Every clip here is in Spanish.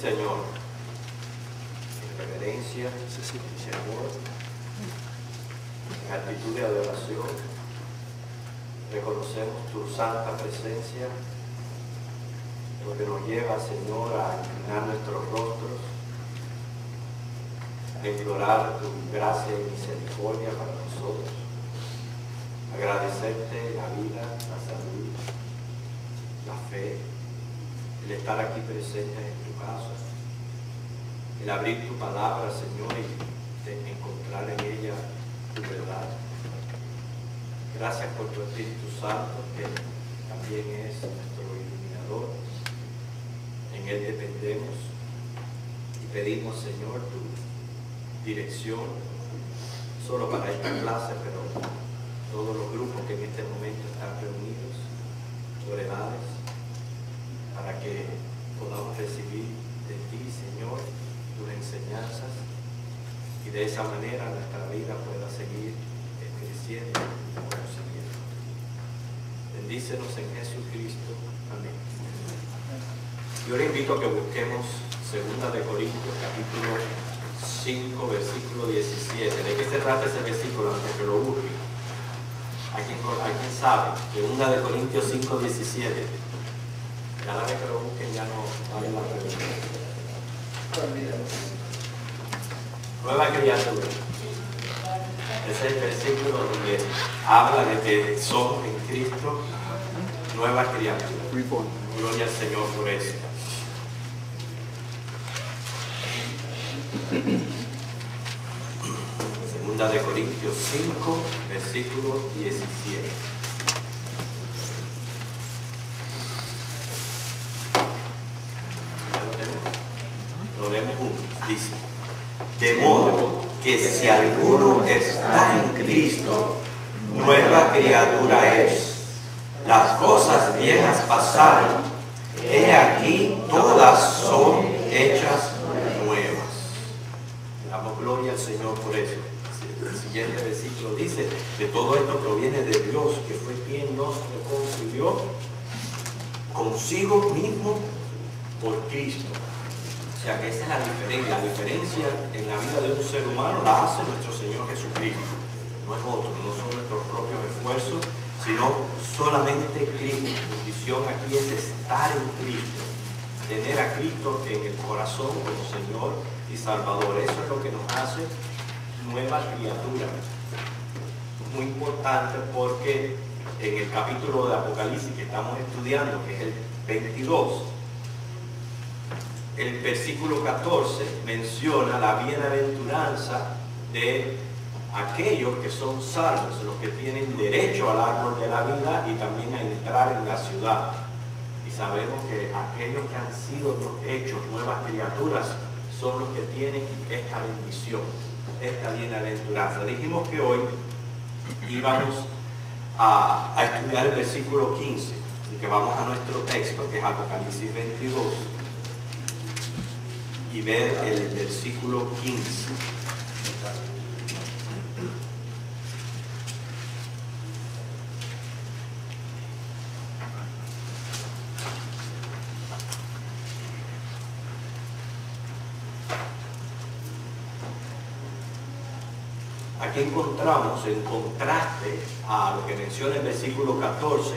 Señor, en reverencia, Señor, en actitud de adoración, reconocemos tu santa presencia, lo que nos lleva, Señor, a inclinar nuestros rostros, a implorar tu gracia y misericordia para nosotros, agradecerte la vida, la salud, la fe, el estar aquí presentes en tu casa, el abrir tu palabra, Señor, y de encontrar en ella tu verdad. Gracias por tu Espíritu Santo, que también es nuestro iluminador. En Él dependemos y pedimos, Señor, tu dirección, solo para esta clase, pero todos los grupos que en este momento están reunidos, por edades, para que podamos recibir de ti, Señor, tus enseñanzas y de esa manera nuestra vida pueda seguir creciendo en conocimiento. Bendícenos en Jesucristo. Amén. Yo le invito a que busquemos 2 de Corintios, capítulo 5, versículo 17. ¿De qué se trata ese versículo? Antes que lo busque. ¿Alguien sabe? 2 de Corintios 5, 17. Cada vez que lo busquen ya no vale la pena. Nueva criatura. Ese es el versículo donde habla de que somos en Cristo nueva criatura. Gloria al Señor por eso. Segunda de Corintios 5, versículo 17. Lo leemos juntos. Dice: de modo que si alguno está en Cristo, nueva criatura es. Las cosas viejas pasaron, he aquí todas son hechas nuevas. Damos gloria al Señor por eso. El siguiente versículo dice que todo esto proviene de Dios, que fue quien nos reconcilió consigo mismo por Cristo. O sea que esa es la diferencia. La diferencia en la vida de un ser humano la hace nuestro Señor Jesucristo. No es otro, no son nuestros propios esfuerzos, sino solamente Cristo. La condición aquí es estar en Cristo, tener a Cristo en el corazón como Señor y Salvador. Eso es lo que nos hace nueva criatura. Muy importante porque en el capítulo de Apocalipsis que estamos estudiando, que es el 22, el versículo 14 menciona la bienaventuranza de aquellos que son salvos, los que tienen derecho al árbol de la vida y también a entrar en la ciudad. Y sabemos que aquellos que han sido hechos nuevas criaturas son los que tienen esta bendición, esta bienaventuranza. Dijimos que hoy íbamos a estudiar el versículo 15 y que vamos a nuestro texto, que es Apocalipsis 22, y ver el versículo 15. Aquí encontramos, en contraste a lo que menciona el versículo 14,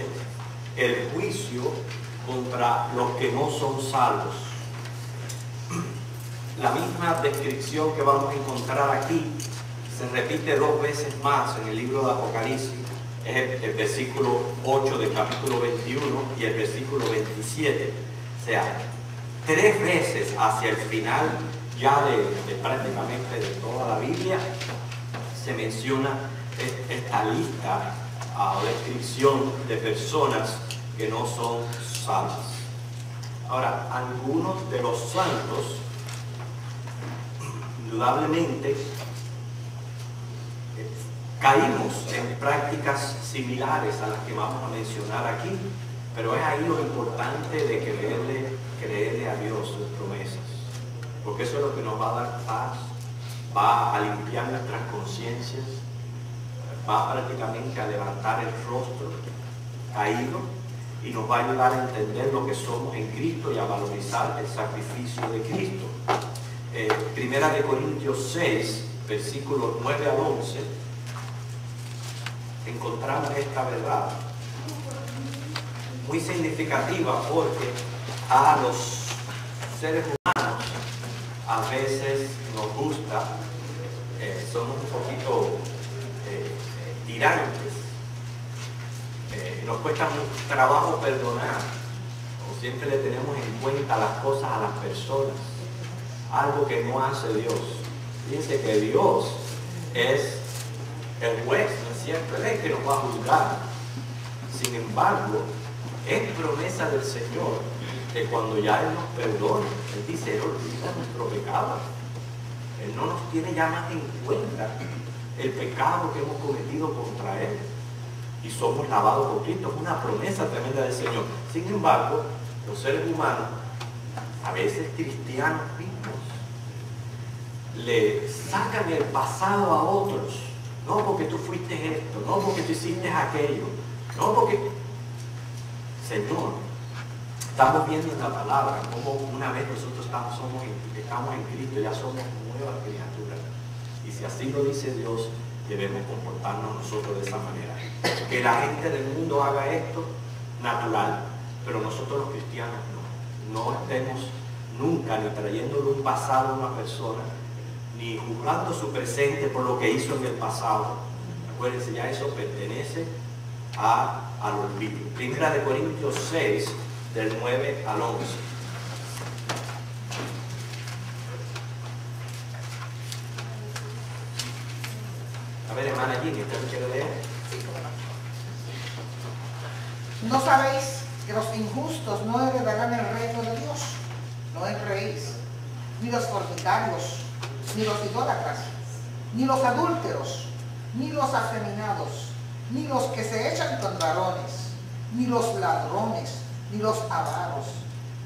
el juicio contra los que no son salvos. La misma descripción que vamos a encontrar aquí se repite 2 veces más en el libro de Apocalipsis. Es el versículo 8 del capítulo 21 y el versículo 27. O sea, 3 veces hacia el final ya de prácticamente de toda la Biblia se menciona esta lista o descripción de personas que no son salvas. Ahora, algunos de los santos indudablemente caímos en prácticas similares a las que vamos a mencionar aquí, pero es ahí lo importante de creerle a Dios sus promesas, porque eso es lo que nos va a dar paz, va a limpiar nuestras conciencias, va prácticamente a levantar el rostro caído y nos va a ayudar a entender lo que somos en Cristo y a valorizar el sacrificio de Cristo. Primera de Corintios 6, versículos 9 al 11, encontramos esta verdad muy significativa, porque a los seres humanos a veces nos gusta, somos un poquito tirantes, nos cuesta mucho trabajo perdonar, o siempre le tenemos en cuenta las cosas a las personas, algo que no hace Dios. Fíjense que Dios es el juez, ¿no es cierto? Él es el que nos va a juzgar. Sin embargo, es promesa del Señor que cuando ya Él nos perdona, Él dice, Él olvida nuestro pecado. Él no nos tiene ya más en cuenta el pecado que hemos cometido contra Él. Y somos lavados por Cristo. Es una promesa tremenda del Señor. Sin embargo, los seres humanos, a veces cristianos mismos, le sacan el pasado a otros. No porque tú fuiste esto, no porque tú hiciste aquello, no porque... Señor, estamos viendo en la palabra cómo una vez nosotros estamos en Cristo, ya somos nuevas criaturas. Y si así lo dice Dios, debemos comportarnos nosotros de esa manera. Que la gente del mundo haga esto, natural, pero nosotros los cristianos no. No estemos nunca ni trayéndole un pasado a una persona, ni juzgando su presente por lo que hizo en el pasado. Acuérdense, ya eso pertenece al olvido. Primera de Corintios 6, del 9 al 11. A ver, hermana Ginny, ¿usted me quiere leer? ¿No sabéis que los injustos no heredarán el reino de Dios? No creéis, ni los fornicarios, ni los idólatras, ni los adúlteros, ni los afeminados, ni los que se echan con varones, ni los ladrones, ni los avaros,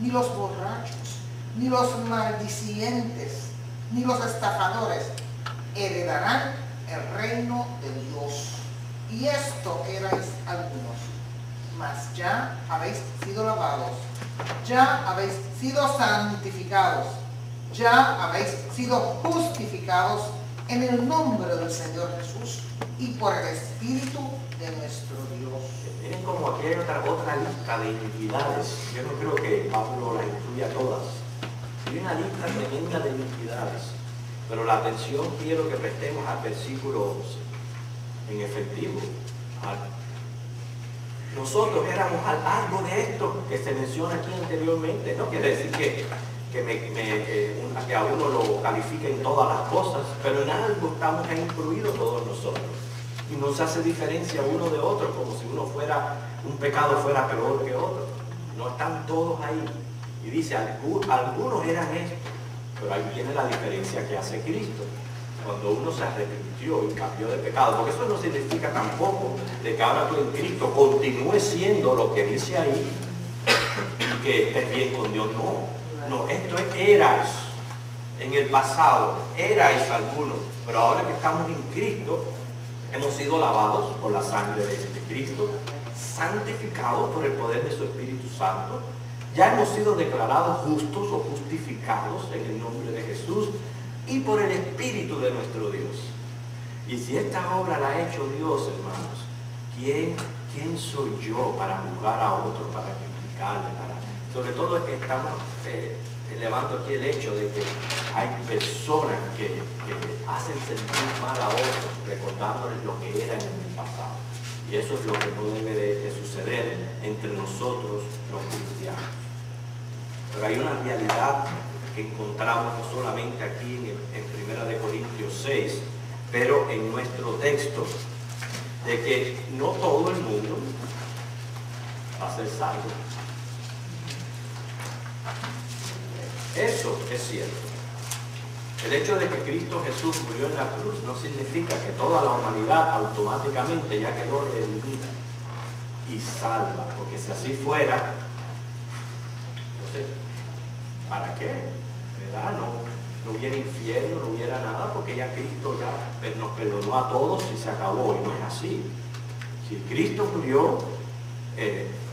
ni los borrachos, ni los maldicientes, ni los estafadores heredarán el reino de Dios. Y esto erais algunos, mas ya habéis sido lavados, ya habéis sido santificados, ya habéis sido justificados en el nombre del Señor Jesús y por el Espíritu de nuestro Dios. Miren como aquí hay otra lista de iniquidades. Yo no creo que Pablo las incluya todas. Hay una lista tremenda de iniquidades. Pero la atención quiero que prestemos al versículo 11. En efectivo, nosotros éramos algo de esto que se menciona aquí anteriormente. No quiere decir que a uno lo califique en todas las cosas, pero en algo estamos incluidos todos nosotros. Y no se hace diferencia uno de otro, como si un pecado fuera peor que otro. No están todos ahí. Y dice, algunos eran estos, pero ahí viene la diferencia que hace Cristo. Cuando uno se arrepintió y cambió de pecado, porque eso no significa tampoco de que ahora tú en Cristo continúes siendo lo que dice ahí y que estés bien con Dios. No, esto es erais en el pasado, erais algunos, pero ahora que estamos en Cristo, hemos sido lavados por la sangre de Cristo, santificados por el poder de su Espíritu Santo, ya hemos sido declarados justos o justificados en el nombre de Jesús y por el Espíritu de nuestro Dios. Y si esta obra la ha hecho Dios, hermanos, ¿quién soy yo para juzgar a otro, para criticarle? Sobre todo es que estamos elevando aquí el hecho de que hay personas que hacen sentir mal a otros, recordándoles lo que eran en el pasado. Y eso es lo que no debe de suceder entre nosotros los cristianos. Pero hay una realidad que encontramos no solamente aquí en 1 de Corintios 6, pero en nuestro texto, de que no todo el mundo va a ser salvo. Eso es cierto. El hecho de que Cristo Jesús murió en la cruz no significa que toda la humanidad automáticamente ya quedó redimida y salva, porque si así fuera, no sé, ¿para qué? ¿Verdad? No hubiera infierno, no hubiera nada, porque ya Cristo ya nos perdonó a todos y se acabó, y no es así. Si Cristo murió,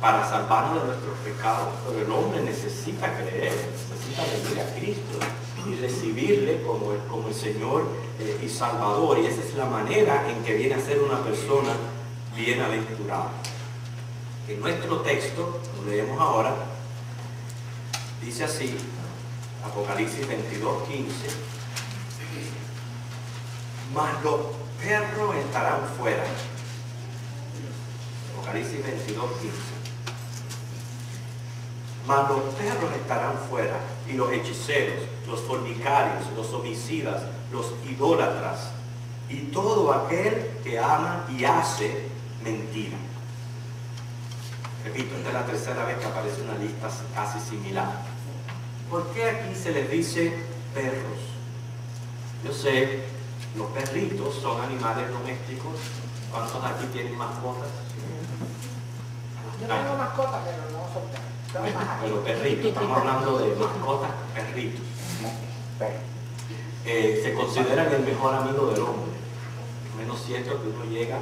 para salvarnos de nuestros pecados, pero el hombre necesita creer, necesita venir a Cristo y recibirle como el Señor y Salvador, y esa es la manera en que viene a ser una persona bienaventurada. En nuestro texto, lo leemos ahora, dice así, Apocalipsis 22:15, mas los perros estarán fuera. Apocalipsis 22:15. Mas los perros estarán fuera, y los hechiceros, los fornicarios, los homicidas, los idólatras, y todo aquel que ama y hace mentira. Repito, esta es la tercera vez que aparece una lista casi similar. ¿Por qué aquí se les dice perros? Yo sé, los perritos son animales domésticos. ¿Cuántos aquí tienen mascotas? Yo tengo mascotas, pero no son perros. Pero perritos, estamos hablando de mascotas, perritos. Se consideran el mejor amigo del hombre. Menos cierto que uno llega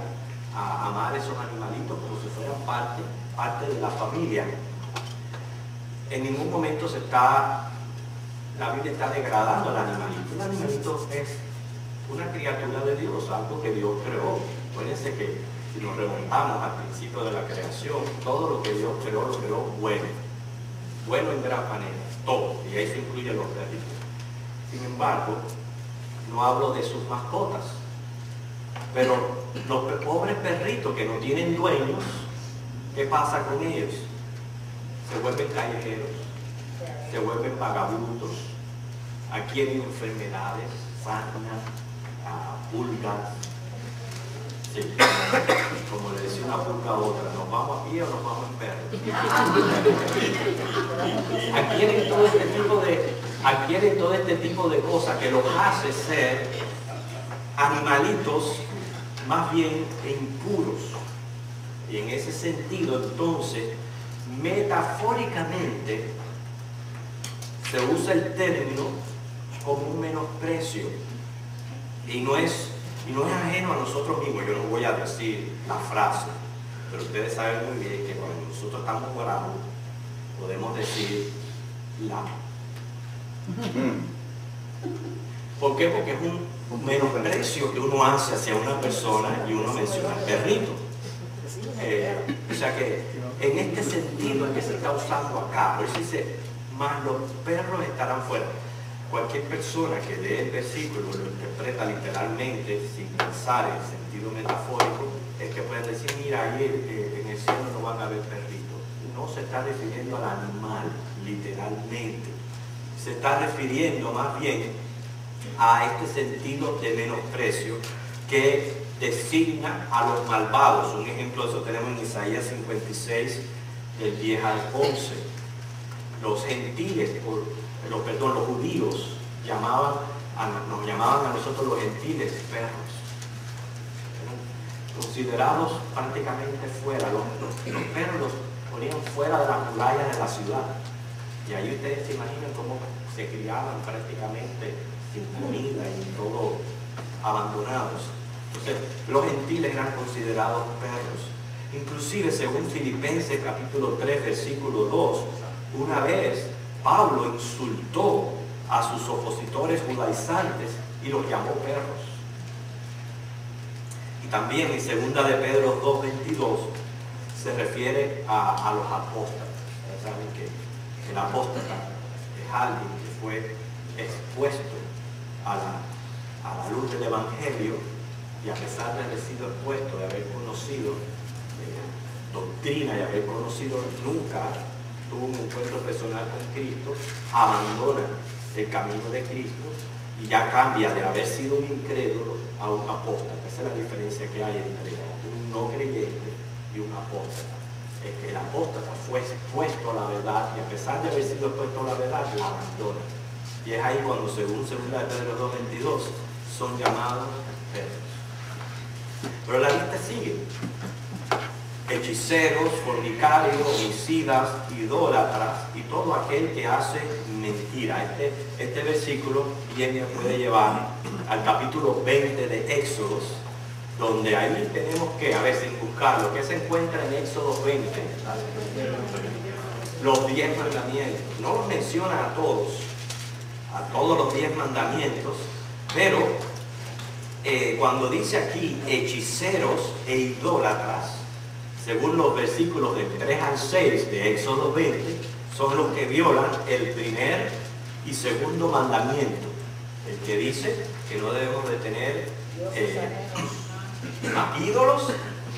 a amar esos animalitos como si fueran parte de la familia. En ningún momento la Biblia está degradando al animalito. El animalito es una criatura de Dios, algo que Dios creó. Acuérdense que si nos remontamos al principio de la creación, todo lo que Dios creó, lo creó bueno en gran manera, todo, y ahí se incluyen los perritos. Sin embargo, no hablo de sus mascotas, pero los pobres perritos que no tienen dueños, ¿qué pasa con ellos? Se vuelven callejeros, se vuelven vagabundos, adquieren enfermedades, sarna, pulgas. Sí. Como le decía una pulga a otra, ¿nos vamos a pie o nos vamos en perro? Adquieren todo este tipo de cosas que los hace ser animalitos más bien impuros. Y en ese sentido, entonces, metafóricamente se usa el término como un menosprecio, y no es ajeno a nosotros mismos. Yo no voy a decir la frase, pero ustedes saben muy bien que cuando nosotros estamos bravos podemos decir la. ¿Por qué? Porque es un menosprecio que uno hace hacia una persona y uno menciona el perrito. O sea que en este sentido es que se está usando acá. Por eso dice, mas los perros estarán fuera. Cualquier persona que lee el versículo y lo interpreta literalmente, sin pensar en sentido metafórico, es que puede decir, mira, ahí en el cielo no van a haber perritos. No se está refiriendo al animal, literalmente. Se está refiriendo más bien a este sentido de menosprecio que designa a los malvados. Un ejemplo de eso tenemos en Isaías 56, del 10 al 11. Los gentiles, los judíos nos llamaban a nosotros los gentiles perros. Eran considerados prácticamente fuera. Los perros los ponían fuera de las murallas de la ciudad. Y ahí ustedes se imaginan cómo se criaban prácticamente sin comida y todo abandonados. Entonces, los gentiles eran considerados perros. Inclusive, según Filipenses capítulo 3, versículo 2, una vez Pablo insultó a sus opositores judaizantes y los llamó perros. Y también en 2 de Pedro 2:22 se refiere a los apóstatas. Ustedes saben que el apóstata es alguien que fue expuesto a la luz del Evangelio, y a pesar de haber sido expuesto, de haber conocido doctrina y haber conocido, nunca tuvo un encuentro personal con Cristo, abandona el camino de Cristo y ya cambia de haber sido un incrédulo a un apóstata. Esa es la diferencia que hay entre un no creyente y un apóstata. Es que el apóstata fue expuesto a la verdad y a pesar de haber sido expuesto a la verdad, la abandona. Y es ahí cuando, según 2 de Pedro 2:22, son llamados perros. Pero la lista sigue. Hechiceros, fornicarios, homicidas, idólatras y todo aquel que hace mentira. Este versículo bien me puede llevar al capítulo 20 de Éxodos, donde ahí tenemos que, a ver, sin buscarlo, que se encuentra en Éxodo 20, los 10 mandamientos. No los menciona a todos los 10 mandamientos, pero cuando dice aquí hechiceros e idólatras, según los versículos del 3 al 6 de Éxodo 20, son los que violan el primer y segundo mandamiento, el que dice que no debemos de tener ídolos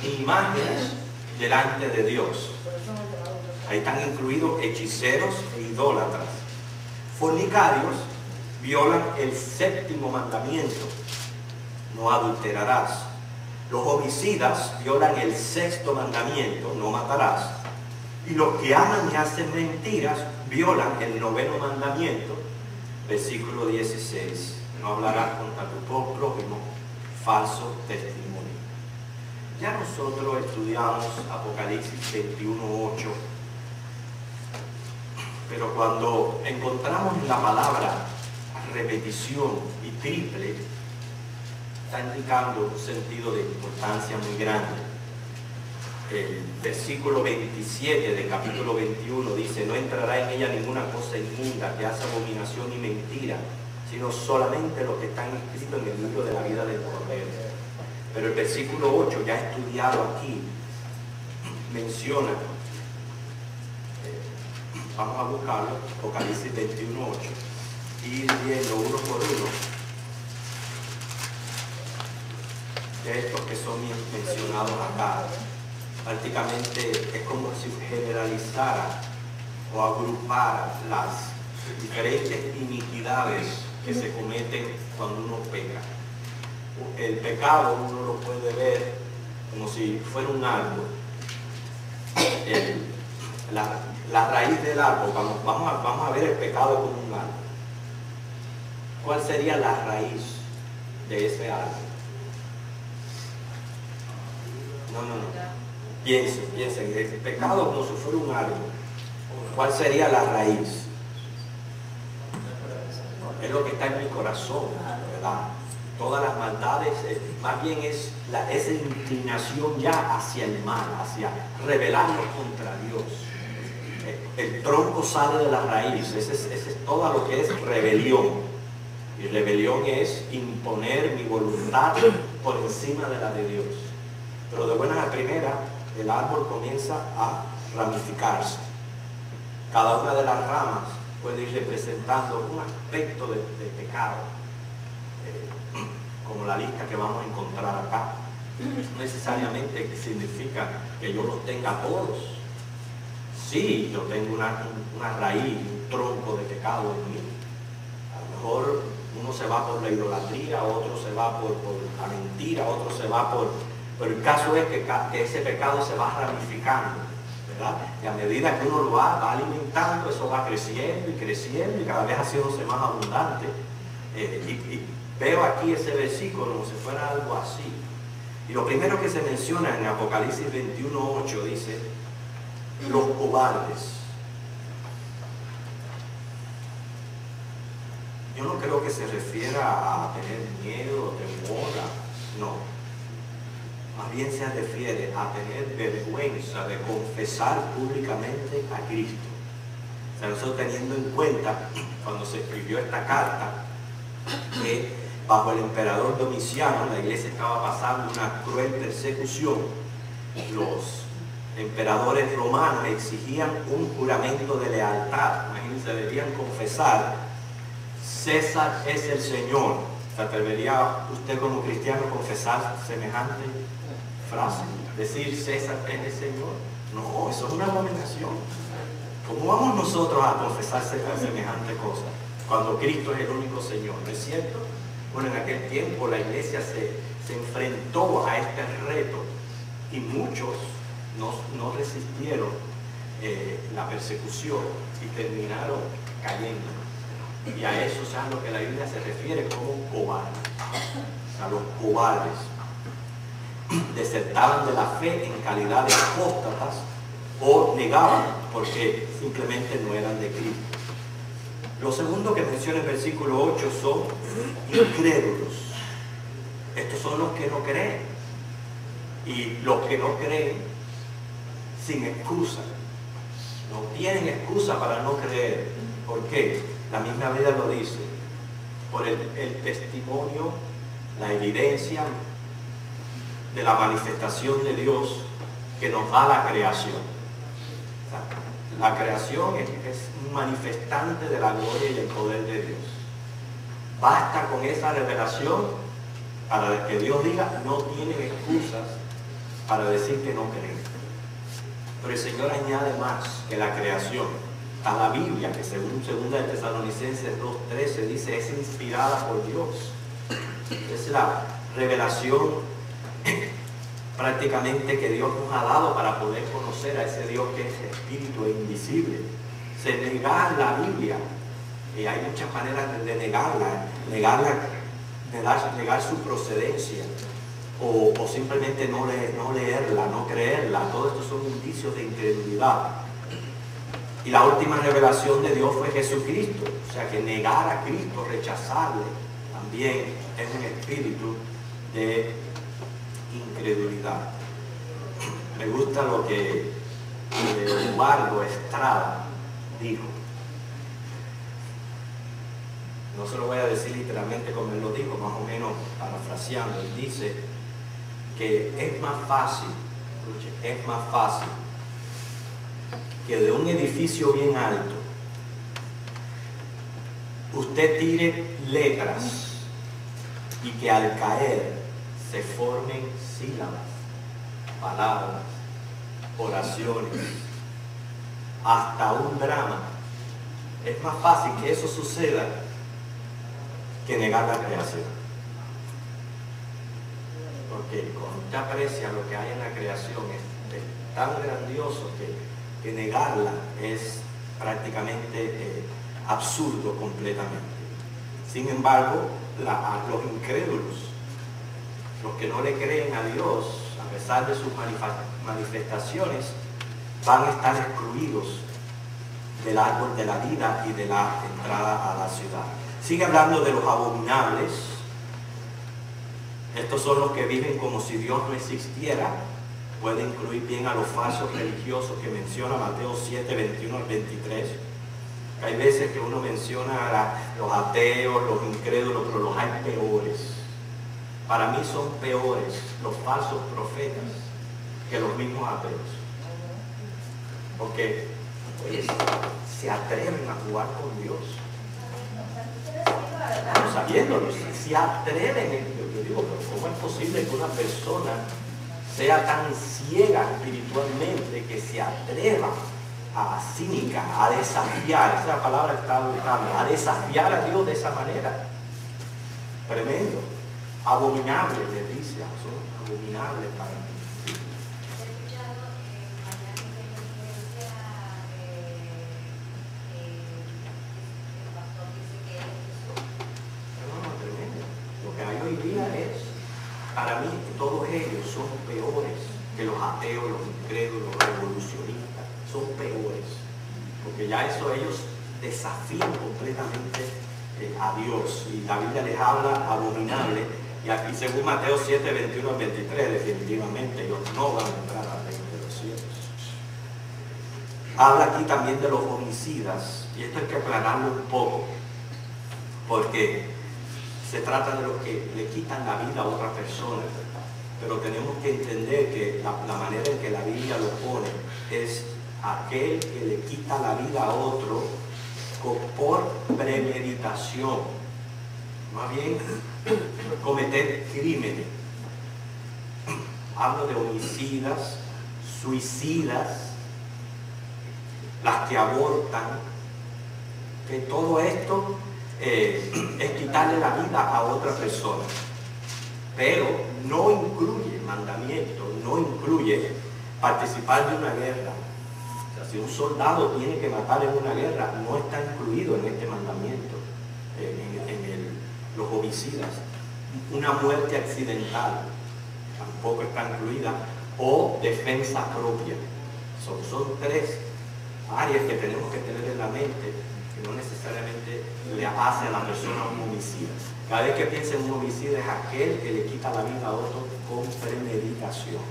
ni imágenes delante de Dios. Ahí están incluidos hechiceros e idólatras. Fornicarios violan el séptimo mandamiento, no adulterarás. Los homicidas violan el sexto mandamiento, no matarás. Y los que aman y hacen mentiras violan el noveno mandamiento, versículo 16. No hablarás contra tu prójimo falso testimonio. Ya nosotros estudiamos Apocalipsis 21:8, pero cuando encontramos la palabra repetición y triple, está indicando un sentido de importancia muy grande. El versículo 27 del capítulo 21 dice: no entrará en ella ninguna cosa inmunda que hace abominación y mentira, sino solamente los que están inscritos en el libro de la vida del Cordero. Pero el versículo 8, ya estudiado aquí, menciona, vamos a buscarlo, Apocalipsis 21:8, y ir viendo uno por uno de estos que son mencionados acá. Prácticamente es como si generalizara o agrupara las diferentes iniquidades que se cometen cuando uno peca. El pecado uno lo puede ver como si fuera un árbol. La raíz del árbol, vamos a ver el pecado como un árbol. ¿Cuál sería la raíz de ese árbol? No. Piensen, el pecado como si fuera un árbol. ¿Cuál sería la raíz? Es lo que está en mi corazón, ¿verdad? Todas las maldades, más bien es esa inclinación ya hacia el mal, hacia rebelarnos contra Dios. El tronco sale de la raíz, ese es todo lo que es rebelión. Y rebelión es imponer mi voluntad por encima de la de Dios. Pero de buenas a primeras, el árbol comienza a ramificarse. Cada una de las ramas puede ir representando un aspecto de pecado, como la lista que vamos a encontrar acá. No necesariamente significa que yo los tenga todos. Sí, yo tengo una raíz, un tronco de pecado en mí. A lo mejor uno se va por la idolatría, otro se va por la mentira, otro se va por... Pero el caso es que ese pecado se va ramificando, ¿verdad? Y a medida que uno lo va alimentando, eso va creciendo y cada vez haciéndose más abundante. Y veo aquí ese versículo como si fuera algo así. Y lo primero que se menciona en Apocalipsis 21:8 dice: los cobardes. Yo no creo que se refiera a tener miedo, temor, no. Más bien se refiere a tener vergüenza de confesar públicamente a Cristo. O sea, nosotros teniendo en cuenta, cuando se escribió esta carta, que bajo el emperador Domiciano la iglesia estaba pasando una cruel persecución, los emperadores romanos exigían un juramento de lealtad. Imagínense, debían confesar: César es el Señor. ¿Se atrevería usted como cristiano a confesar semejante frase? Decir César es el Señor. No, eso es una abominación. ¿Cómo vamos nosotros a confesar semejante cosa cuando Cristo es el único Señor? ¿No es cierto? Bueno, en aquel tiempo la iglesia se enfrentó a este reto y muchos no resistieron la persecución y terminaron cayendo. Y a eso es a lo que la Biblia se refiere como cobardes. O sea, los cobardes desertaban de la fe en calidad de apóstatas o negaban porque simplemente no eran de Cristo. Lo segundo que menciona el versículo 8 son incrédulos. Estos son los que no creen. Y los que no creen, sin excusa, no tienen excusa para no creer. ¿Por qué? La misma Biblia lo dice, por el testimonio, la evidencia de la manifestación de Dios que nos da la creación. O sea, la creación es un manifestante de la gloria y el poder de Dios. Basta con esa revelación para que Dios diga, no tienen excusas para decir que no creen. Pero el Señor añade más que la creación. A la Biblia, que según 2 Tesalonicenses 2:13 dice, es inspirada por Dios. Es la revelación prácticamente que Dios nos ha dado para poder conocer a ese Dios que es espíritu e invisible. Se negar la Biblia, y hay muchas maneras de negarla, negar su procedencia, o simplemente no leerla, no creerla. Todo esto son indicios de incredulidad. Y la última revelación de Dios fue Jesucristo. O sea que negar a Cristo, rechazarle, también es un espíritu de incredulidad. Me gusta lo que Eduardo Estrada dijo. No se lo voy a decir literalmente como él lo dijo, más o menos parafraseando. Él dice que es más fácil que de un edificio bien alto usted tire letras y que al caer se formen sílabas, palabras, oraciones, hasta un drama. Es más fácil que eso suceda que negar la creación. Porque cuando usted aprecia lo que hay en la creación es tan grandioso que negarla es prácticamente absurdo completamente. Sin embargo, los incrédulos, los que no le creen a Dios, a pesar de sus manifestaciones, van a estar excluidos del árbol de la vida y de la entrada a la ciudad. Sigue hablando de los abominables. Estos son los que viven como si Dios no existiera. Puede incluir bien a los falsos religiosos que menciona Mateo 7, 21 al 23. Hay veces que uno menciona a los ateos, los incrédulos, pero los hay peores. Para mí son peores los falsos profetas que los mismos ateos. Porque se atreven a jugar con Dios. Sabiéndolo, se atreven. Yo digo, pero ¿cómo es posible que una persona sea tan ciega espiritualmente que se atreva cínica, a desafiar? Esa palabra está buscando, a desafiar a Dios de esa manera? Tremendo. Abominables, le dice, son abominables para mí. Hoy día para mí todos ellos son peores que los ateos, los incrédulos, los revolucionistas, son peores, porque ya ellos desafían completamente a Dios, y la Biblia les habla abominable, y aquí según Mateo 7, 21 al 23, definitivamente ellos no van a entrar al reino de los cielos. Habla aquí también de los homicidas, y esto hay que aclararlo un poco, porque se trata de los que le quitan la vida a otra persona, pero tenemos que entender que la manera en que la Biblia lo pone es aquel que le quita la vida a otro por premeditación, más bien cometer crímenes. Hablo de homicidas, suicidas, las que abortan, que todo esto es quitarle la vida a otra persona, pero no incluye mandamiento, no incluye participar de una guerra. O sea, si un soldado tiene que matar en una guerra, no está incluido en este mandamiento, los homicidas. Una muerte accidental tampoco está incluida, o defensa propia. Son tres áreas que tenemos que tener en la mente, que no necesariamente le hace a la persona un homicida. Cada vez que piensa en un homicida es aquel que le quita la vida a otro con premeditación.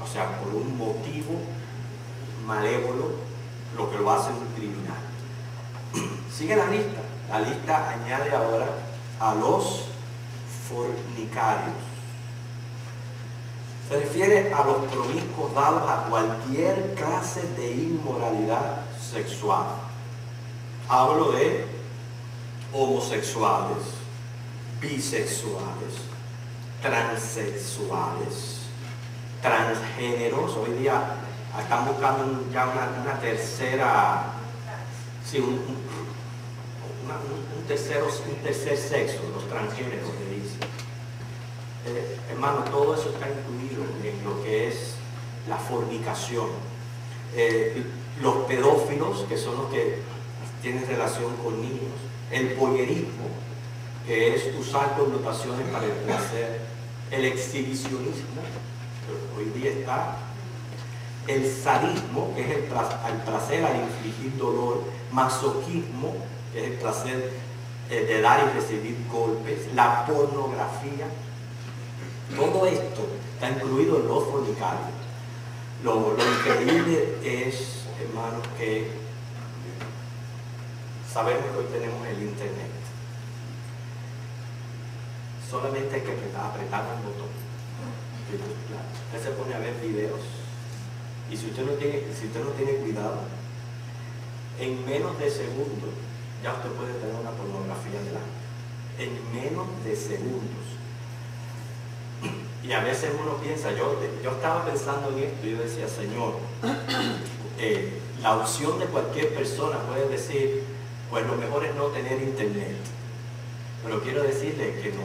o sea, por un motivo malévolo, lo que lo hace un criminal. Sigue la lista. La lista añade ahora a los fornicarios. Se refiere a los promiscuos dados a cualquier clase de inmoralidad sexual. Hablo de homosexuales, bisexuales, transexuales, transgéneros. Hoy día están buscando ya una tercera, sí, un tercer sexo, los transgéneros, le dicen. Hermano, todo eso está incluido en lo que es la fornicación. Los pedófilos, que son los que tienen relación con niños. El voyerismo, que es usar connotaciones para el placer. El exhibicionismo, que hoy día está. El sadismo, que es el placer al infligir dolor. Masoquismo, que es el placer de dar y recibir golpes. La pornografía. Todo esto está incluido en los fornicarios. Lo increíble es, hermanos, que sabemos que hoy tenemos el internet. Solamente hay que apretar un botón. Usted se pone a ver videos y si usted no tiene cuidado, en menos de segundos ya usted puede tener una pornografía delante. En menos de segundos. Y a veces uno piensa, yo estaba pensando en esto y yo decía, Señor, la opción de cualquier persona puede decir, pues lo mejor es no tener internet. Pero quiero decirle que no,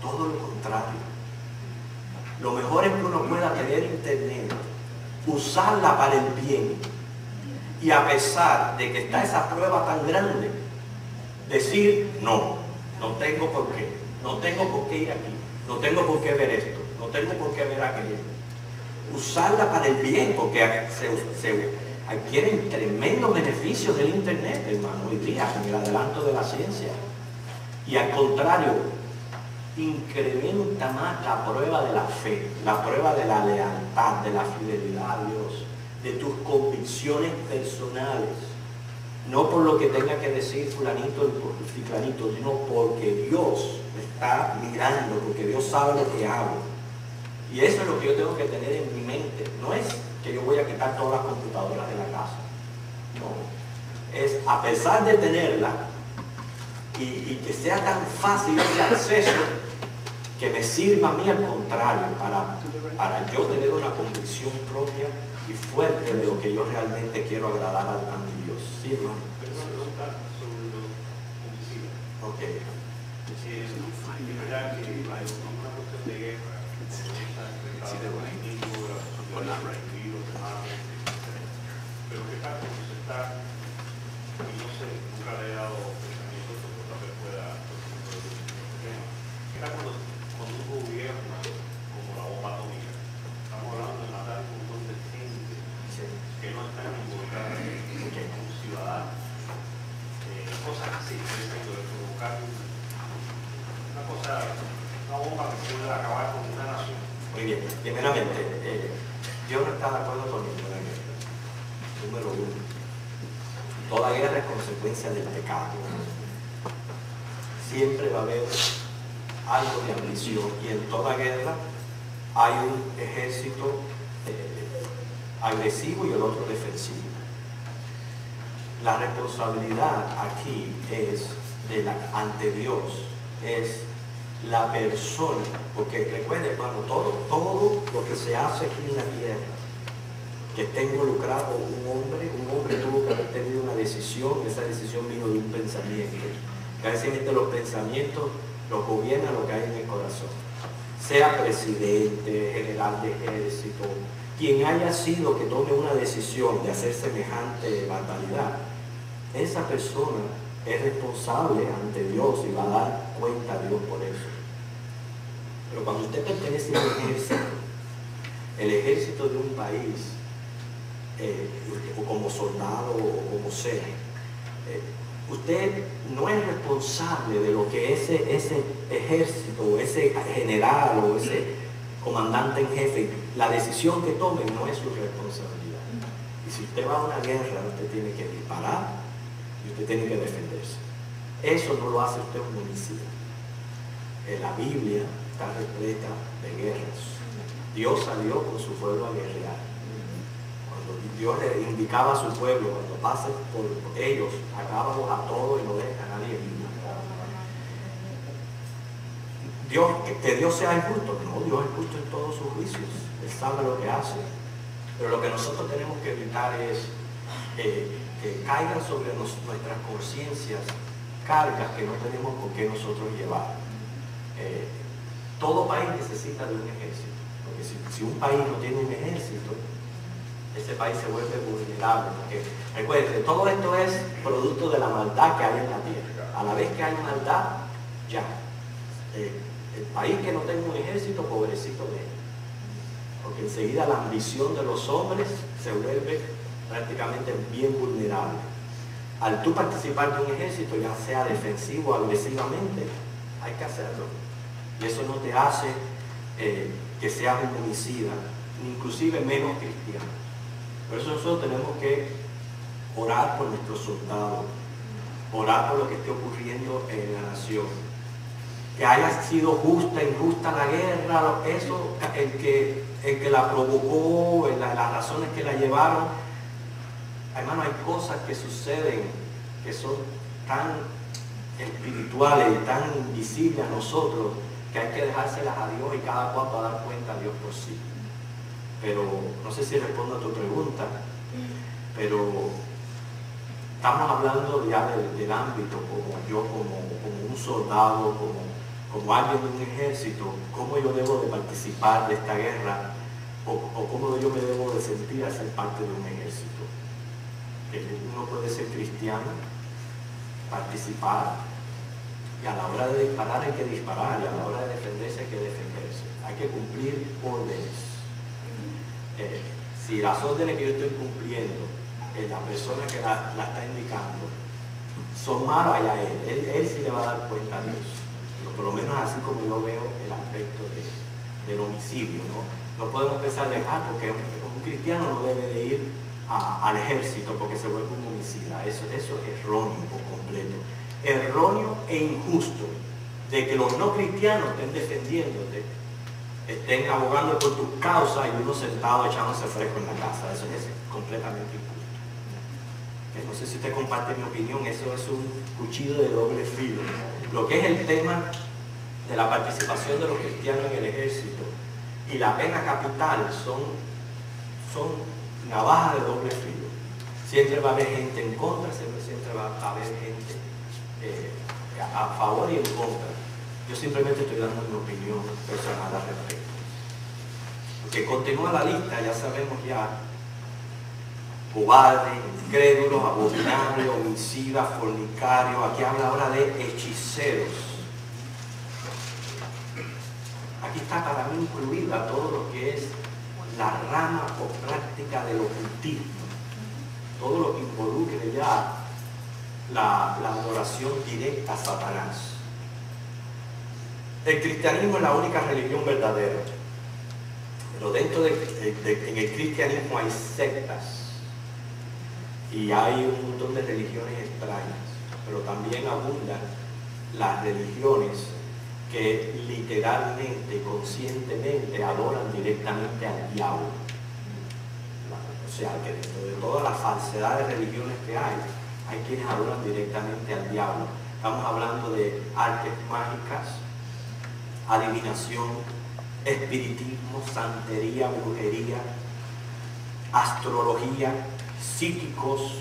todo lo contrario. Lo mejor es que uno pueda tener internet, usarla para el bien, y a pesar de que está esa prueba tan grande, decir, no tengo por qué, no tengo por qué ir aquí. No tengo por qué ver esto, no tengo por qué ver aquello. Usarla para el bien, porque se adquieren tremendos beneficios del internet, hermano, hoy día, con el adelanto de la ciencia. Y al contrario, incrementa más la prueba de la fe, la prueba de la lealtad, de la fidelidad a Dios, de tus convicciones personales. No por lo que tenga que decir fulanito y ciclanito, sino porque Dios me está mirando, porque Dios sabe lo que hago. Y eso es lo que yo tengo que tener en mi mente. No es que yo voy a quitar todas las computadoras de la casa. No. Es a pesar de tenerla y que sea tan fácil ese acceso, que me sirva a mí al contrario, para yo tener una convicción propia y fuerte de lo que yo realmente quiero agradar a mi Dios. Sí, hermano. Pero una pregunta sobre los homicidios. Ok. Es verdad que hay una cuestión de guerra, pero ¿qué tal cuando se está, y no sé, nunca le he dado pensamiento sobre tal vez pueda ¿qué tal cuando un gobierno como la bomba atómica, estamos hablando de matar un montón de gente que no están involucradas como un ciudadano, cosas así, de provocar una bomba que puede acabar con una nación? Muy bien, primeramente, yo no estoy de acuerdo con ninguna guerra. Número uno, toda guerra es consecuencia del pecado. Siempre va a haber algo de ambición, y en toda guerra hay un ejército agresivo y el otro defensivo. La responsabilidad aquí es ante Dios, es la persona, porque recuerden, hermano, todo lo que se hace aquí en la tierra, que esté involucrado un hombre tuvo que haber tenido una decisión, esa decisión vino de un pensamiento, que a veces los pensamientos los gobierna lo que hay en el corazón. Sea presidente, general de ejército, quien haya sido que tome una decisión de hacer semejante barbaridad, esa persona es responsable ante Dios y va a dar cuenta a Dios por eso. Pero cuando usted pertenece a el ejército de un país, o como soldado o como sea, usted no es responsable de lo que ese ejército, o ese general o ese comandante en jefe, la decisión que tome no es su responsabilidad. Y si usted va a una guerra, usted tiene que disparar y usted tiene que defenderse. Eso no lo hace usted un homicida. La Biblia está repleta de guerras. Dios salió con su pueblo a guerrear. Cuando Dios le indicaba a su pueblo, cuando pase por ellos, acábalos a todos y no deja a nadie vivo. Que Dios sea injusto. No, Dios es justo en todos sus juicios. Él sabe lo que hace. Pero lo que nosotros tenemos que evitar es que caigan sobre nuestras conciencias cargas que no tenemos por qué nosotros llevar. Todo país necesita de un ejército. Porque si un país no tiene un ejército, ese país se vuelve vulnerable. Porque recuerden, todo esto es producto de la maldad que hay en la tierra. A la vez que hay maldad, ya. El país que no tenga un ejército, pobrecito de él. Porque enseguida la ambición de los hombres se vuelve prácticamente bien vulnerable. Al tú participar de un ejército, ya sea defensivo o agresivamente, hay que hacerlo. Y eso no te hace que seas un homicida, inclusive menos cristiano. Por eso nosotros tenemos que orar por nuestros soldados, orar por lo que esté ocurriendo en la nación. Que haya sido justa, injusta la guerra, eso, el que la provocó, las razones que la llevaron. Hermano, hay cosas que suceden que son tan espirituales y tan invisibles a nosotros que hay que dejárselas a Dios y cada cual va a dar cuenta a Dios por sí. Pero no sé si respondo a tu pregunta, pero estamos hablando ya del ámbito como un soldado, como alguien de un ejército, cómo yo debo de participar de esta guerra o cómo yo me debo de sentir a ser parte de un ejército. Que uno puede ser cristiano, participar, y a la hora de disparar hay que disparar, y a la hora de defenderse hay que defenderse. Hay que cumplir órdenes. Si las órdenes que yo estoy cumpliendo, la persona que la está indicando, son malas, allá él sí le va a dar cuenta a Dios. Por lo menos así como yo veo el aspecto del homicidio, ¿no? No podemos pensar porque un cristiano no debe de ir al ejército porque se vuelve un homicida. Eso es erróneo por completo. Erróneo e injusto de que los no cristianos estén defendiéndote, estén abogando por tus causas y uno sentado echándose fresco en la casa. Eso es completamente injusto. No sé si usted comparte mi opinión, eso es un cuchillo de doble filo. Lo que es el tema de la participación de los cristianos en el ejército y la pena capital son navajas de doble filo. Siempre va a haber gente en contra, siempre va a haber gente a favor y en contra. Yo simplemente estoy dando mi opinión personal al respecto. Porque continúa la lista, ya sabemos ya: cobardes, incrédulos, abominables, homicidas, fornicarios. Aquí habla ahora de hechiceros. Aquí está para mí incluida todo lo que es la rama o práctica del ocultismo, todo lo que involucre ya la adoración directa a Satanás. El cristianismo es la única religión verdadera, pero dentro en el cristianismo hay sectas y hay un montón de religiones extrañas, pero también abundan las religiones que literalmente, conscientemente adoran directamente al diablo. O sea, que dentro de todas las falsedades de religiones que hay quienes adoran directamente al diablo. Estamos hablando de artes mágicas, adivinación, espiritismo, santería, brujería, astrología, psíquicos,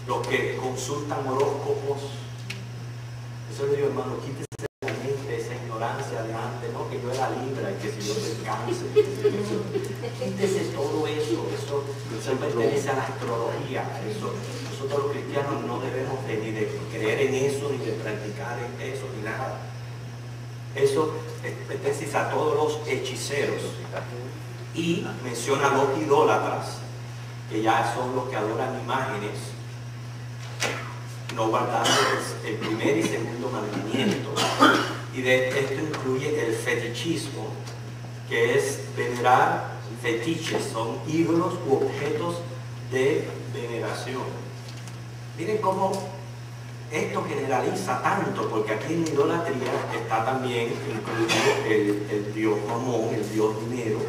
los que consultan horóscopos. Eso le digo, hermano, quítese de la mente esa ignorancia de antes, ¿no? Que yo era Libra y que si yo descanse, quítese todo eso pertenece a la astrología. Eso, nosotros los cristianos no debemos ni de creer en eso, ni de practicar en eso, ni nada. Eso pertenece a todos los hechiceros. Y menciona a los idólatras, que ya son los que adoran imágenes, no guardando el primer y segundo mandamiento. Y de esto incluye el fetichismo, que es venerar fetiches, son ídolos u objetos de veneración. Miren cómo esto generaliza tanto, porque aquí en la idolatría está también incluido el dios mamón, el dios dinero.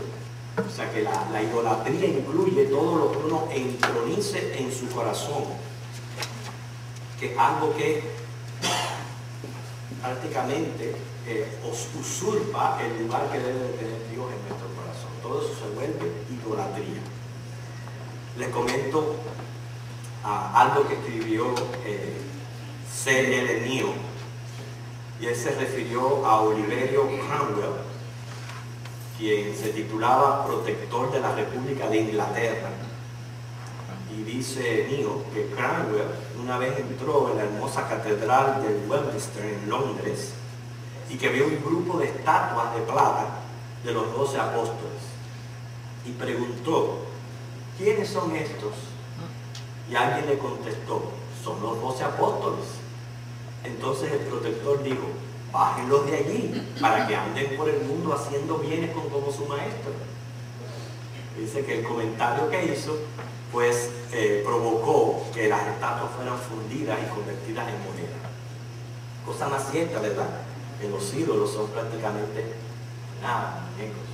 O sea que la idolatría incluye todo lo que uno entronice en su corazón, que es algo que prácticamente usurpa el lugar que debe de tener Dios en nuestro corazón. Todo eso se vuelve idolatría. Les comento algo que escribió C.L. Neal, y él se refirió a Oliverio Cromwell, quien se titulaba Protector de la República de Inglaterra. Y dice Neal que Cromwell una vez entró en la hermosa catedral de Westminster en Londres y que vio un grupo de estatuas de plata de los 12 apóstoles y preguntó: ¿quiénes son estos? Y alguien le contestó: son los 12 apóstoles. Entonces el protector dijo: bájenlos de allí para que anden por el mundo haciendo bienes como su maestro. Dice que el comentario que hizo pues provocó que las estatuas fueran fundidas y convertidas en moneda. Cosa más cierta, ¿verdad? Que los ídolos son prácticamente nada, muñecos.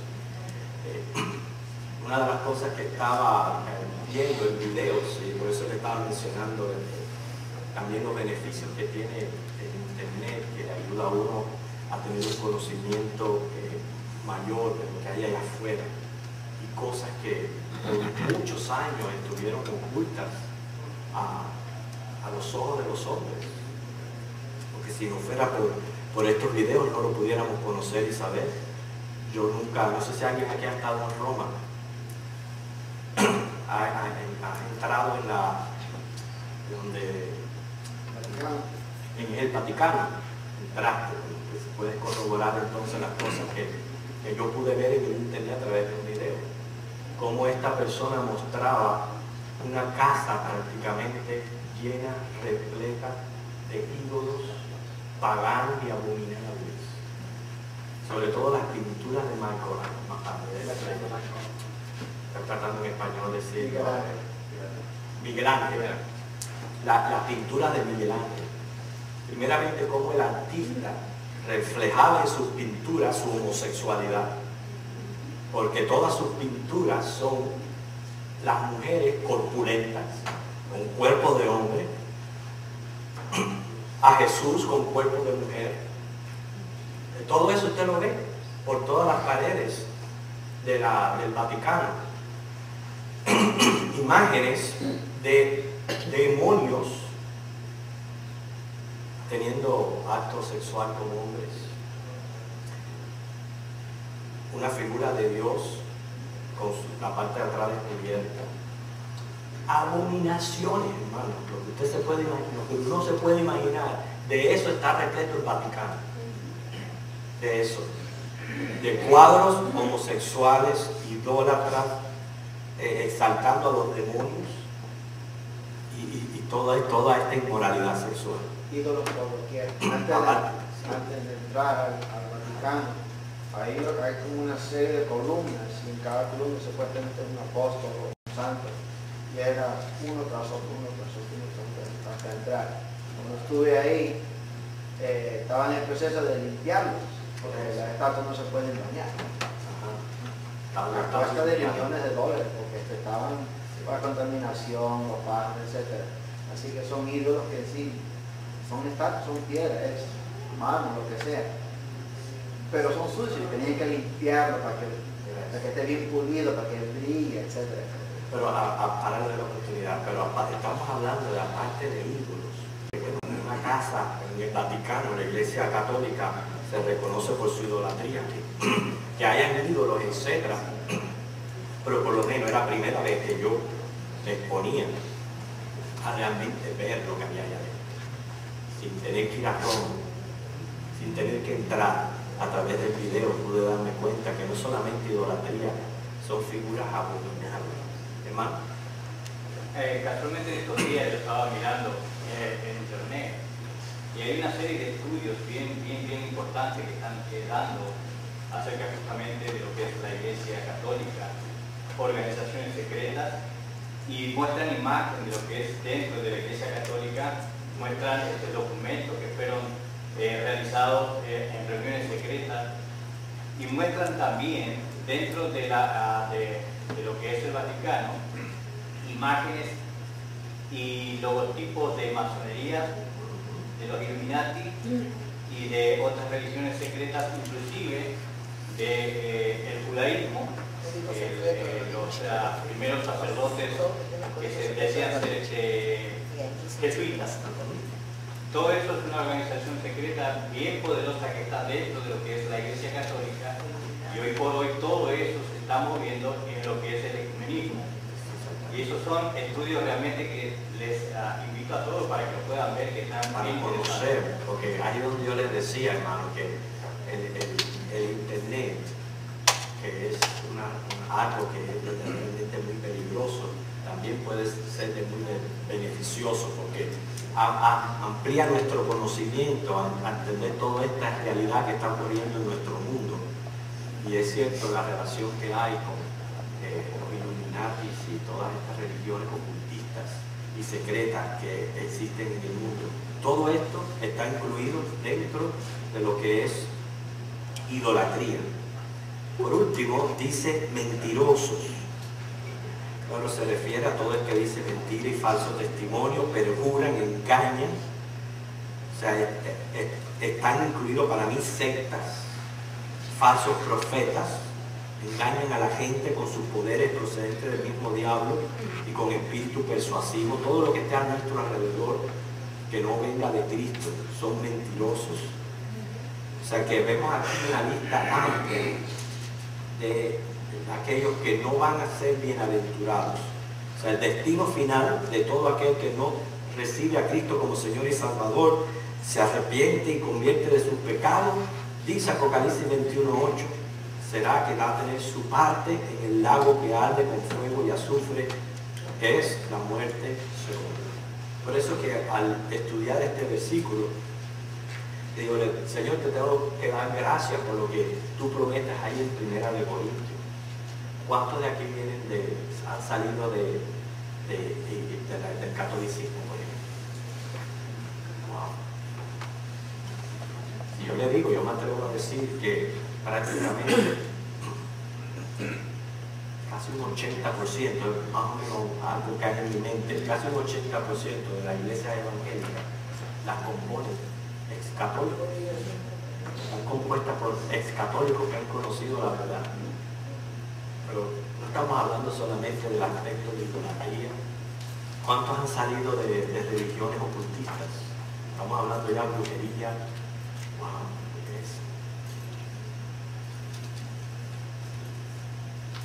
Una de las cosas que estaba viendo en videos, y por eso le estaba mencionando también los beneficios que tiene el internet, que le ayuda a uno a tener un conocimiento mayor de lo que hay allá afuera, y cosas que por muchos años estuvieron ocultas a los ojos de los hombres, porque si no fuera por estos videos no lo pudiéramos conocer y saber. Yo nunca, no sé si alguien aquí ha estado en Roma, ha entrado en el Vaticano, entraste, pues puedes corroborar entonces las cosas que yo pude ver en el internet a través de un video, cómo esta persona mostraba una casa prácticamente llena, repleta de ídolos paganos y abominables, sobre todo las pinturas de Michelangelo. Estoy tratando en español de decir Miguel Ángel, la pintura de Miguel Ángel. Primeramente, cómo el artista reflejaba en sus pinturas su homosexualidad, porque todas sus pinturas son las mujeres corpulentas, con cuerpo de hombre, a Jesús con cuerpo de mujer. Todo eso usted lo ve por todas las paredes del Vaticano. Imágenes de demonios teniendo acto sexual con hombres, una figura de Dios con la parte de atrás descubierta, abominaciones, hermano, lo que usted se puede imaginar, lo que uno se puede imaginar. De eso está repleto el Vaticano, de eso, de cuadros homosexuales, idólatras, exaltando a los demonios y toda esta inmoralidad sexual. Ídolos por doquier. Antes de entrar al Vaticano, ahí hay como una serie de columnas, y en cada columna se puede tener un apóstol o un santo, y era uno tras otro hasta entrar. Cuando estuve ahí, estaba en el proceso de limpiarlos, porque las estatuas no se pueden bañar. Cuesta de millones de dólares, porque estaban para contaminación, opacidad, etc. Así que son ídolos que sí, son estatuas, son piedras, es mármol, lo que sea. Pero son sucios, tenían que limpiarlo para que esté bien pulido, para que brille, etc. Pero para de la oportunidad, pero estamos hablando de la parte de ídolos. Bueno, en una casa en el Vaticano, la Iglesia Católica se reconoce por su idolatría, que hayan ídolos, etc. Pero por lo menos era la primera vez que yo me exponía a realmente ver lo que había allá adentro, sin tener que ir a Roma, sin tener que entrar. A través del video pude darme cuenta que no solamente idolatría, son figuras abominables. Hermano. Casualmente estos días yo estaba mirando en internet y hay una serie de estudios bien importantes que están dando acerca justamente de lo que es la Iglesia Católica, organizaciones secretas, y muestran imagen de lo que es dentro de la Iglesia Católica, muestran documentos que fueron realizados en reuniones secretas, y muestran también dentro de lo que es el Vaticano imágenes y logotipos de masonería, de los Illuminati y de otras religiones secretas, inclusive del judaísmo. Los primeros sacerdotes que se decían ser jesuitas. Todo eso es una organización secreta bien poderosa que está dentro de lo que es la Iglesia Católica, y hoy por hoy todo eso se está moviendo en lo que es el ecumenismo. Y esos son estudios realmente que les invito a todos para que lo puedan ver, que están para bien conocer, interesantes. porque ahí donde yo les decía, hermano, que el internet, que es algo que es realmente muy peligroso, también puede ser muy beneficioso, porque amplía nuestro conocimiento a entender toda esta realidad que está ocurriendo en nuestro mundo. Y es cierto la relación que hay con los Illuminati y todas estas religiones ocultistas y secretas que existen en el mundo. Todo esto está incluido dentro de lo que es idolatría. Por último, dice mentirosos. Bueno, se refiere a todo el que dice mentira y falso testimonio, perjuran, engañan. O sea, están incluidos para mí sectas, falsos profetas, engañan a la gente con sus poderes procedentes del mismo diablo y con espíritu persuasivo. Todo lo que esté a nuestro alrededor que no venga de Cristo son mentirosos. O sea, que vemos aquí una lista amplia de aquellos que no van a ser bienaventurados. O sea, el destino final de todo aquel que no recibe a Cristo como Señor y Salvador, se arrepiente y convierte de sus pecados, dice Apocalipsis 21:8, será que va a tener su parte en el lago que arde con fuego y azufre, que es la muerte segunda. Por eso que al estudiar este versículo, digo, Señor, te tengo que dar gracias por lo que tú prometes ahí en Primera de Corintios. ¿Cuántos de aquí han salido del catolicismo, por ejemplo? Wow. Y yo le digo, yo me atrevo a decir que prácticamente casi un 80%, más o menos algo que hay en mi mente, casi un 80% de la iglesia evangélica las componen excatólicos. Están compuestas por excatólicos que han conocido la verdad. Pero no estamos hablando solamente del aspecto de idolatría. ¿Cuántos han salido de religiones ocultistas? Estamos hablando ya de brujería. Wow, ¿qué es?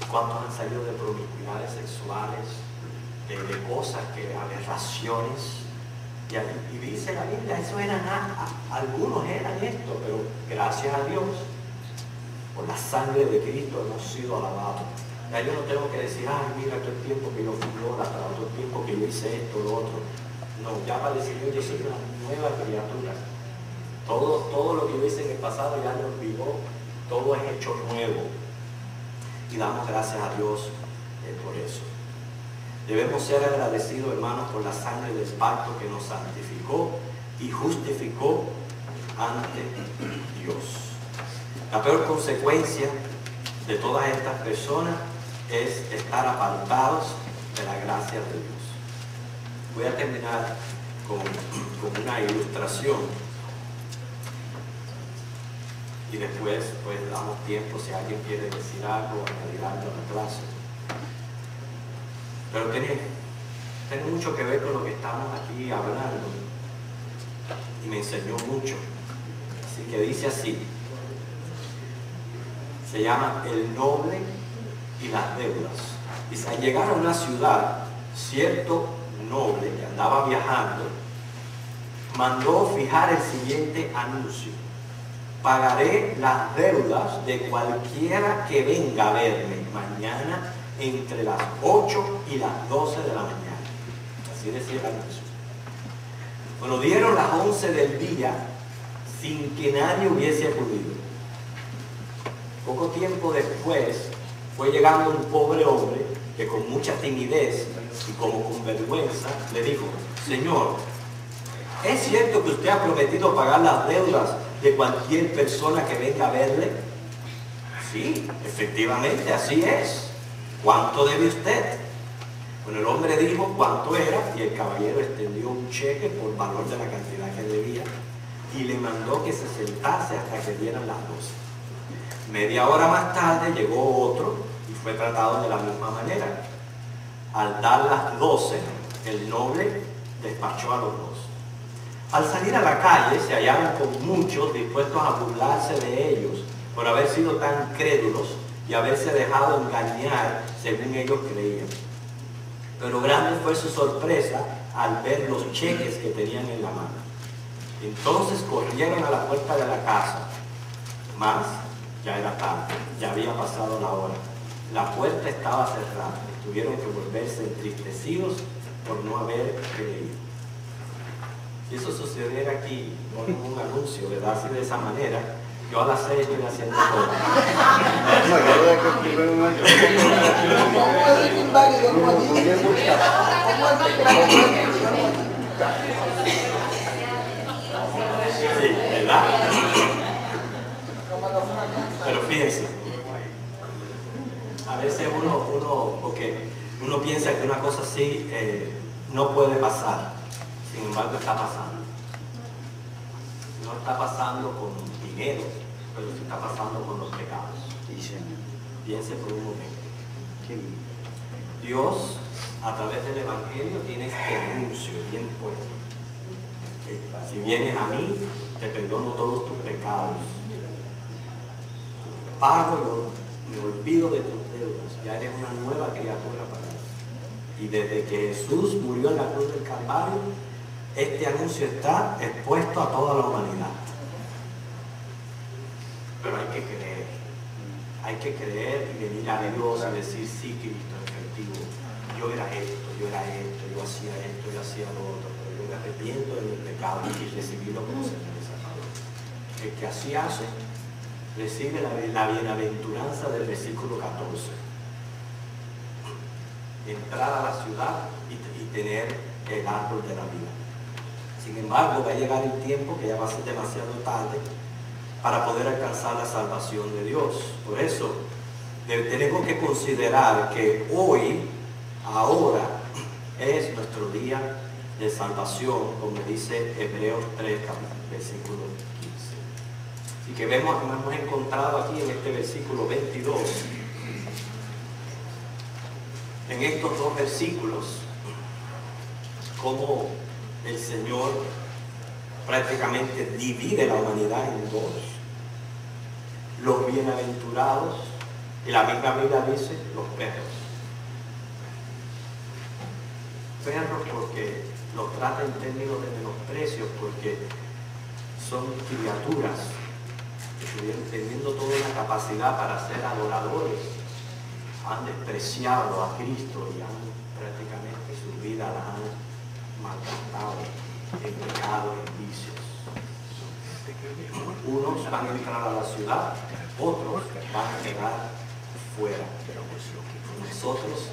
¿Cuántos han salido de promiscuidades sexuales, de cosas, aberraciones? Y dice la Biblia, eso eran algunos eran esto, pero gracias a Dios, por la sangre de Cristo hemos sido alabados. Ya yo no tengo que decir, ay, mira, todo el tiempo que yo fui idólatra, todo el tiempo que yo hice esto, lo otro. No, ya para decir, yo soy una nueva criatura. Todo lo que yo hice en el pasado ya lo olvidó, todo es hecho nuevo. Y damos gracias a Dios por eso. Debemos ser agradecidos, hermanos, por la sangre del pacto que nos santificó y justificó ante Dios. La peor consecuencia de todas estas personas es estar apartados de la gracia de Dios. Voy a terminar con una ilustración y después pues damos tiempo si alguien quiere decir algo o añadir algo a la clase. Pero tiene mucho que ver con lo que estamos aquí hablando y me enseñó mucho. Así que dice así, se llama El noble y las deudas. Dice, al llegar a una ciudad, cierto noble que andaba viajando mandó fijar el siguiente anuncio: pagaré las deudas de cualquiera que venga a verme mañana entre las 8 y las 12 de la mañana. Así decía el anuncio. Bueno, dieron las 11 del día sin que nadie hubiese acudido. Poco tiempo después fue llegando un pobre hombre que con mucha timidez y como con vergüenza le dijo: Señor, ¿es cierto que usted ha prometido pagar las deudas de cualquier persona que venga a verle? Sí, efectivamente, así es. ¿Cuánto debe usted? Bueno, el hombre dijo cuánto era y el caballero extendió un cheque por valor de la cantidad que debía y le mandó que se sentase hasta que dieran las 12. Media hora más tarde llegó otro y fue tratado de la misma manera. Al dar las 12, el noble despachó a los dos. Al salir a la calle se hallaron con muchos dispuestos a burlarse de ellos por haber sido tan crédulos y haberse dejado engañar según ellos creían. Pero grande fue su sorpresa al ver los cheques que tenían en la mano. Entonces corrieron a la puerta de la casa, mas ya era tarde, ya había pasado la hora. La puerta estaba cerrada y tuvieron que volverse entristecidos por no haber creído. Si eso sucediera aquí, con un anuncio, ¿verdad? Así de esa manera, yo a las 6 estoy haciendo todo. No, yo de que el primer momento. ¿Cómo es el inválido? Sí, ¿verdad? Pero fíjense, a veces porque uno piensa que una cosa así no puede pasar, sin embargo está pasando. No está pasando con dinero, pero sí está pasando con los pecados. Piense por un momento. Dios, a través del Evangelio, tiene este anuncio bien puesto. Si vienes a mí, te perdono todos tus pecados. Pago y me olvido de tus deudas. Ya eres una nueva criatura para Dios. Y desde que Jesús murió en la cruz del Calvario, este anuncio está expuesto a toda la humanidad. Pero hay que creer. Hay que creer y venir a Dios y decir: sí, Cristo, efectivo. Yo era esto, yo hacía esto, yo hacía lo otro, pero yo me arrepiento de mis pecados y recibirlo como Señor y Salvador. El que así hace, recibe la bienaventuranza del versículo 14. Entrar a la ciudad y tener el árbol de la vida. Sin embargo, va a llegar el tiempo que ya va a ser demasiado tarde para poder alcanzar la salvación de Dios. Por eso, tenemos que considerar que hoy, ahora, es nuestro día de salvación, como dice Hebreos 3, versículo 15. Así que hemos encontrado aquí en este versículo 22, en estos dos versículos, cómo el Señor prácticamente divide la humanidad en dos: los bienaventurados, y la misma Biblia dice los perros. Perros porque los trata en términos de menosprecio, porque son criaturas que, teniendo toda la capacidad para ser adoradores, han despreciado a Cristo y han prácticamente su vida la han maltratado en pecados, en vicios. Unos van a entrar a la ciudad, otros van a quedar fuera. Nosotros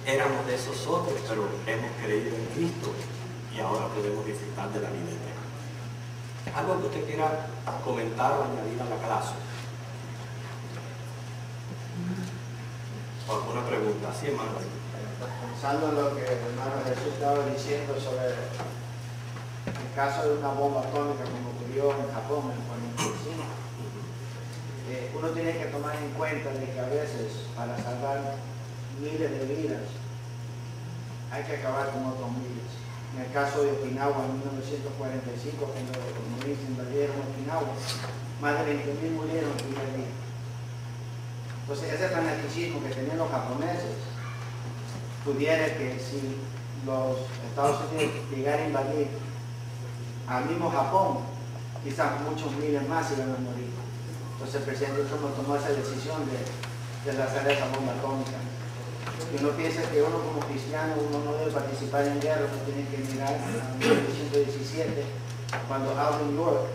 éramos de esos otros, pero hemos creído en Cristo y ahora podemos disfrutar de la vida eterna. ¿Algo que usted quiera comentar o añadir a la clase? ¿O alguna pregunta? Sí, hermano. Pensando en lo que el hermano Jesús estaba diciendo sobre el caso de una bomba atómica como ocurrió en Japón en el 45, uno tiene que tomar en cuenta de que a veces para salvar miles de vidas hay que acabar con otros miles. En el caso de Okinawa en 1945, cuando los comunistas invadieron Okinawa, más de 20.000 murieron el primer día. Entonces ese fanaticismo que tenían los japoneses pudiera que si los Estados Unidos llegaran a invadir al mismo Japón, quizás muchos miles más iban a morir. Entonces el presidente Trump tomó esa decisión de lanzar esa bomba atómica. Y uno piensa que uno como cristiano, uno no debe participar en guerra, uno tiene que mirar a 1917, cuando Alvin York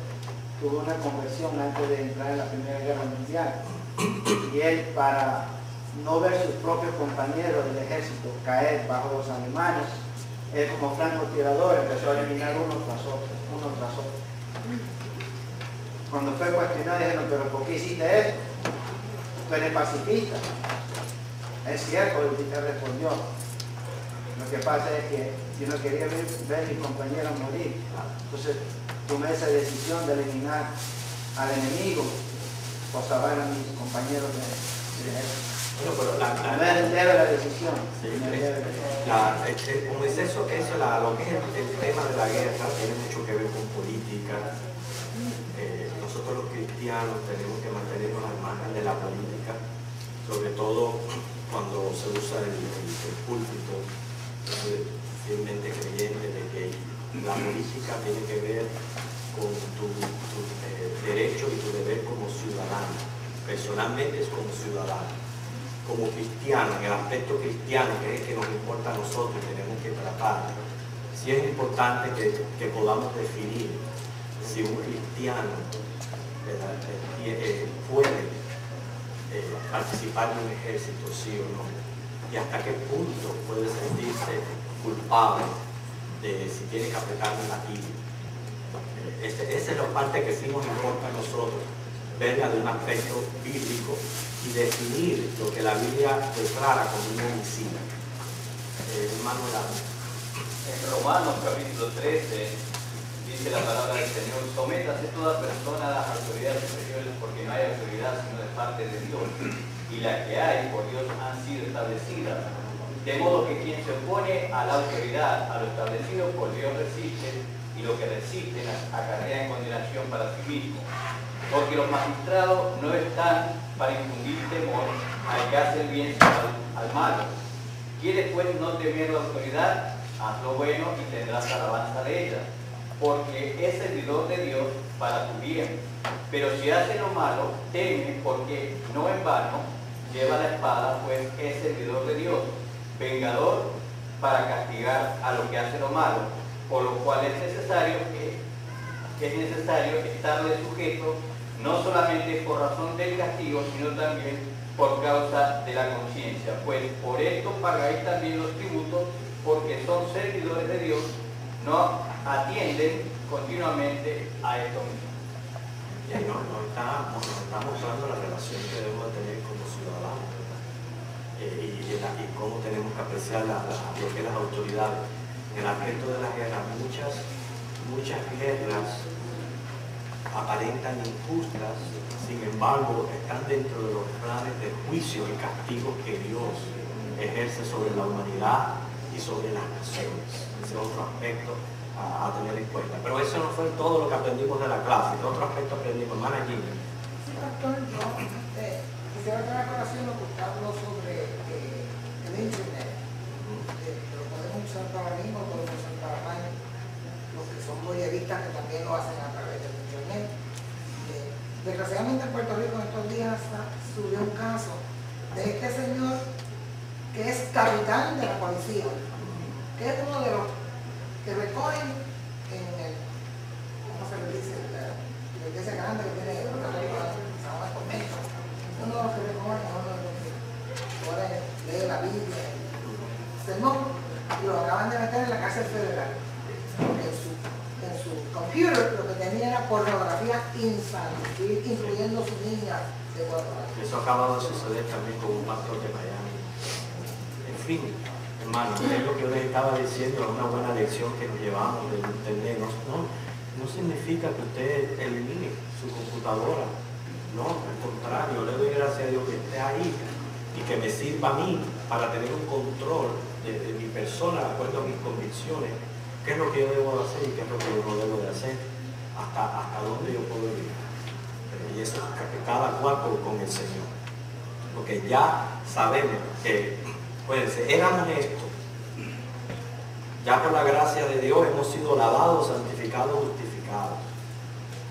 tuvo una conversión antes de entrar en la Primera Guerra Mundial. Y él, para no ver sus propios compañeros del ejército caer bajo los alemanes, él como francotirador empezó a eliminar uno tras otro. Cuando fue cuestionado, dijeron, pero ¿por qué hiciste esto? Tú eres pacifista. Es cierto, él respondió. Lo que pasa es que yo no quería ver a mis compañeros morir. Entonces tomé esa decisión de eliminar al enemigo por salvar a mis compañeros de ejército. Bueno, pero debe la decisión. Sí, como dice lo que es el tema de la guerra tiene mucho que ver con política. Nosotros los cristianos tenemos que mantenernos al margen de la política, sobre todo cuando se usa el púlpito. Fielmente creyente de que la política tiene que ver con tu derecho y tu deber como ciudadano. Personalmente es como ciudadano. Como cristiano, en el aspecto cristiano, que es el que nos importa a nosotros y tenemos que tratar, sí es importante que podamos definir si un cristiano puede participar en un ejército, sí o no, y hasta qué punto puede sentirse culpable de si tiene que apretarle la tibia. Esa es la parte que sí nos importa a nosotros, verla de un aspecto bíblico y definir lo que la Biblia declara como un homicidio. Hermano en Romanos capítulo 13 dice la palabra del Señor: sométase toda persona a las autoridades superiores, porque no hay autoridad sino de parte de Dios, y las que hay por Dios han sido establecidas. De modo que quien se opone a la autoridad, a lo establecido por Dios, resiste, y lo que resiste acarrea en condenación para sí mismo. Porque los magistrados no están para infundir temor al que hace el bien sino al malo. ¿Quieres pues no temer la autoridad? Haz lo bueno y tendrás alabanza de ella, porque es servidor de Dios para tu bien. Pero si hace lo malo, teme, porque no en vano lleva la espada, pues es servidor de Dios, vengador para castigar a lo que hace lo malo, por lo cual es necesario estarle sujeto, no solamente por razón del castigo, sino también por causa de la conciencia, pues por esto pagáis también los tributos, porque son servidores de Dios, no atienden continuamente a esto mismo. Y ahí nos está mostrando la relación que debemos tener como ciudadanos, ¿verdad? Y cómo tenemos que apreciar lo que es las autoridades. En el aspecto de las guerras, muchas guerras aparentan injustas, sin embargo están dentro de los planes de juicio y castigo que Dios ejerce sobre la humanidad y sobre las naciones. Ese es otro aspecto a tener en cuenta. Pero eso no fue todo lo que aprendimos de la clase. ¿Qué otro aspecto aprendimos? Hermana Gina. Sí, pastor, yo quisiera traer a colación lo que usted habló sobre el internet. Que lo podemos usar para mí, lo podemos usar para más. Los que son boyeristas que también lo hacen a través del internet. Desgraciadamente en Puerto Rico en estos días subió un caso de este señor que es capitán de la policía, que es uno de los que recogen en el, ¿cómo se le dice? La iglesia grande que tiene Puerto Rico, San Juan Convento. Uno de los que recogen, uno de los que ahora lee la Biblia, sermón, y lo acaban de meter en la cárcel federal. En su computer lo que tenía era pornografía infantil, incluyendo su niña de 4 años. Eso acaba de suceder también con un pastor de Miami. En fin, hermano, es lo que yo les estaba diciendo, es una buena lección que nos llevamos del internet. No significa que usted elimine su computadora. No, al contrario, le doy gracias a Dios que esté ahí y que me sirva a mí para tener un control de mi persona de acuerdo a mis convicciones. ¿Qué es lo que yo debo hacer y qué es lo que yo no debo de hacer? Hasta dónde yo puedo ir. Y eso es cada cual con el Señor. Porque ya sabemos que, pues, éramos esto. Ya por la gracia de Dios hemos sido lavados, santificados, justificados.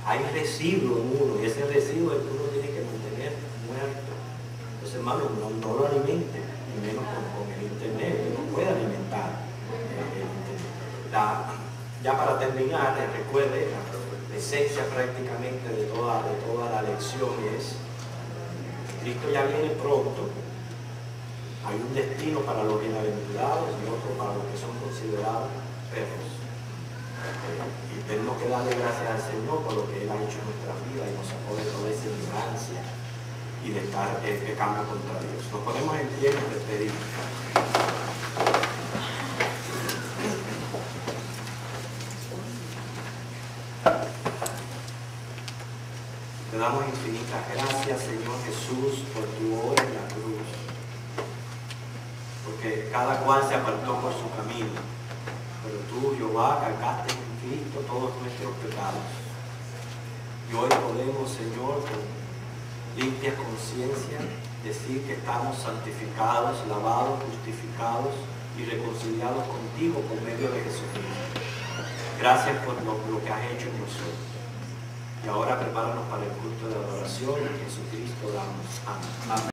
Hay residuo en uno y ese residuo es que uno tiene que mantener muerto. Entonces, hermano, no lo alimente, y menos con el internet. Uno puede alimentar el internet. Ya para terminar, recuerde, esencia prácticamente de toda la lección es: Cristo ya viene pronto, hay un destino para los bienaventurados y otro para los que son considerados perros. Y tenemos que darle gracias al Señor por lo que Él ha hecho en nuestra vida y nos sacó de toda esa ignorancia y de estar pecando contra Dios. Nos ponemos en pie y nos despedimos. Te damos infinitas gracias, Señor Jesús, por tu obra en la cruz, porque cada cual se apartó por su camino, pero tú, Jehová, cargaste en Cristo todos nuestros pecados. Y hoy podemos, Señor, con limpia conciencia, decir que estamos santificados, lavados, justificados y reconciliados contigo por medio de Jesucristo. Gracias por lo que has hecho en nosotros. Y ahora prepáranos para el culto de adoración. En Jesucristo damos. Amén.